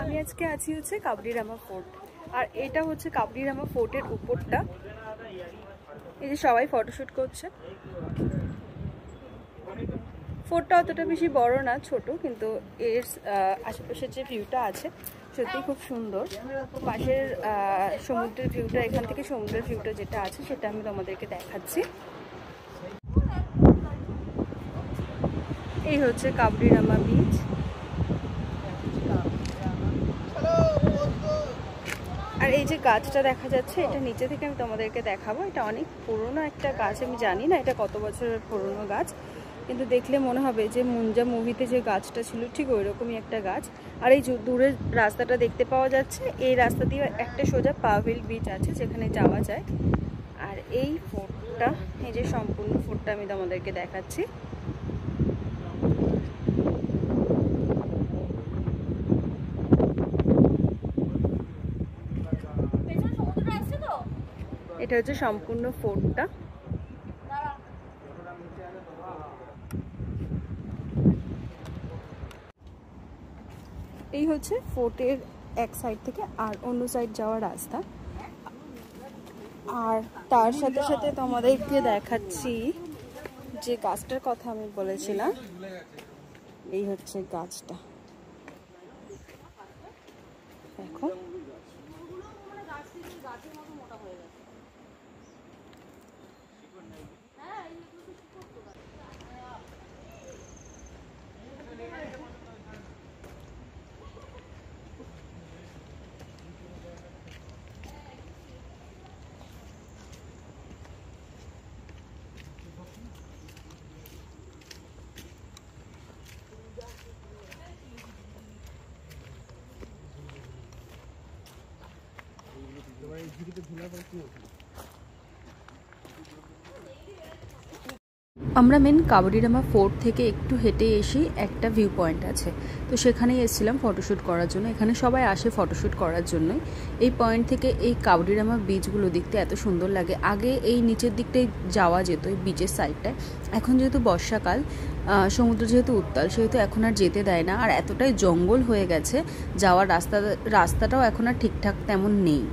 আমি আজকে আছি হচ্ছে কাবডিরামা ফোর্ট, আর এটা হচ্ছে কাবডিরামা ফোর্টের উপরটা। এই যে সবাই ফটোশুট করছে। ফোর্টটা অতটা বেশি বড় না, ছোট, কিন্তু এর আশেপাশের যে ভিউটা আছে সত্যি খুব সুন্দর। পাশের সমুদ্রের ভিউটা, এখান থেকে সমুদ্রের ভিউটা যেটা আছে সেটা আমি তোমাদেরকে দেখাচ্ছি। এই হচ্ছে কাবডিরামা বিচ। আর এই যে গাছটা দেখা যাচ্ছে, এটা নিচে থেকে আমি তোমাদেরকে দেখাবো। এটা অনেক পুরনো একটা গাছ, আমি জানি না এটা কত বছরের পুরনো গাছ, কিন্তু দেখলে মনে হবে যে মুঞ্জা মুভিতে যে গাছটা ছিল ঠিক ওই রকমই একটা গাছ। আর এই দূরের রাস্তাটা দেখতে পাওয়া যাচ্ছে, এই রাস্তা দিয়ে একটা সোজা পাভেল বিচ আছে যেখানে যাওয়া যায়। আর এই ফোর্টটা, এই যে সম্পূর্ণ ফোর্টটা আমি তোমাদেরকে দেখাচ্ছি। এটা হচ্ছে সম্পূর্ণ ফোর্টটা। এই হচ্ছে ফোর্টের এক সাইড থেকে আর অন্য সাইড যাওয়ার রাস্তা। আর তার সাথে সাথে তোমাদেরকে দেখাচ্ছি যে গাছটার কথা আমি বলেছিলাম, এই হচ্ছে গাছটা, দেখো। আমরা মেন কাবডিরামা ফোর্ট থেকে একটু হেঁটে এসেই একটা ভিউ পয়েন্ট আছে, তো সেখানেই এসেছিলাম ফটোশ্যুট করার জন্য। এখানে সবাই আসে ফটোশ্যুট করার জন্যই। এই পয়েন্ট থেকে এই কাবডিরামা বিচগুলো দেখতে এত সুন্দর লাগে। আগে এই নিচের দিকটাই যাওয়া যেত, এই বিচের সাইডটায়। এখন যেহেতু বর্ষাকাল, সমুদ্র যেহেতু উত্তাল, সেহেতু এখন আর যেতে দেয় না। আর এতটাই জঙ্গল হয়ে গেছে, যাওয়ার রাস্তাটাও এখন আর ঠিকঠাক তেমন নেই।